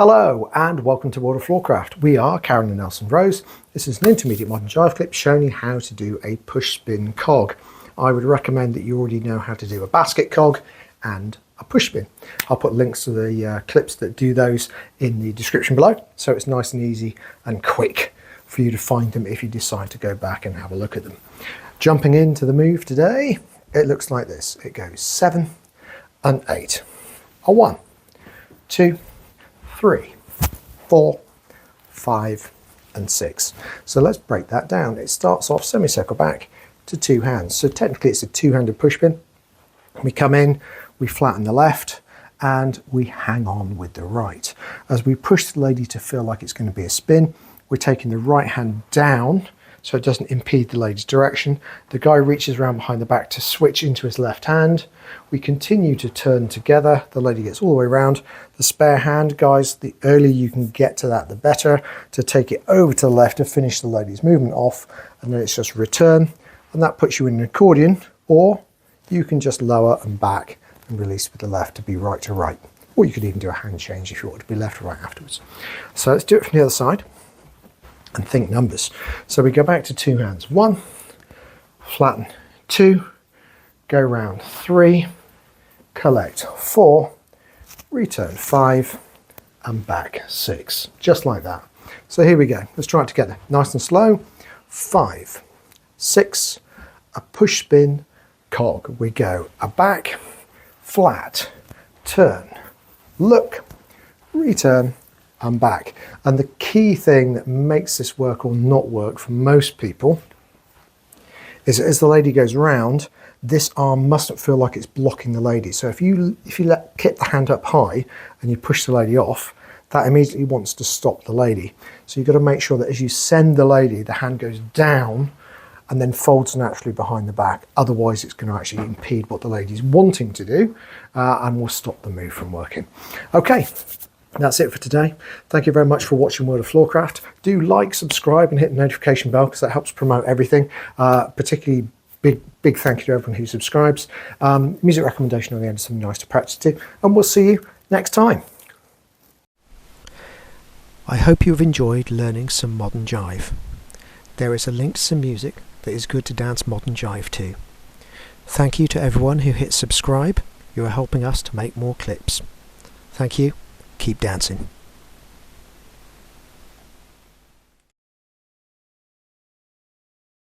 Hello and welcome to World of Floorcraft. We are Karen and Nelson Rose. This is an intermediate modern jive clip showing you how to do a push spin cog. I would recommend that you already know how to do a basket cog and a push spin. I'll put links to the clips that do those in the description below, so it's nice and easy and quick for you to find them if you decide to go back and have a look at them. Jumping into the move today, it looks like this. It goes 7 and 8. A 1, 2, 3, 4, 5 and 6. So let's break that down. It starts off semicircle back to 2 hands. So technically it's a two-handed push spin. We come in, we flatten the left and we hang on with the right. As we push the lady to feel like it's going to be a spin, we're taking the right hand down so it doesn't impede the lady's direction. The guy reaches around behind the back to switch into his left hand. We continue to turn together. The lady gets all the way around. The spare hand, guys, the earlier you can get to that, the better, to take it over to the left to finish the lady's movement off. And then it's just return. And that puts you in an accordion, or you can just lower and back and release with the left to be right to right. Or you could even do a hand change if you want to be left to right afterwards. So let's do it from the other side. And think numbers. So we go back to 2 hands. 1, flatten, 2, go round, 3, collect, 4, return, 5, and back, 6. Just like that. So here we go. Let's try it together. Nice and slow. 5, 6, a push spin cog. We go a back, flat, turn, look, return, and back. And the key thing that makes this work or not work for most people is that as the lady goes round, this arm mustn't feel like it's blocking the lady. So if you keep the hand up high and you push the lady off, that immediately wants to stop the lady. So you've got to make sure that as you send the lady, the hand goes down and then folds naturally behind the back. Otherwise it's going to actually impede what the lady's wanting to do and will stop the move from working. Okay. That's it for today. Thank you very much for watching World of Floorcraft. Do like, subscribe and hit the notification bell because that helps promote everything. Particularly big thank you to everyone who subscribes. Music recommendation on the end is something nice to practice to. And we'll see you next time. I hope you've enjoyed learning some modern jive. There is a link to some music that is good to dance modern jive to. Thank you to everyone who hit subscribe. You are helping us to make more clips. Thank you. Keep dancing.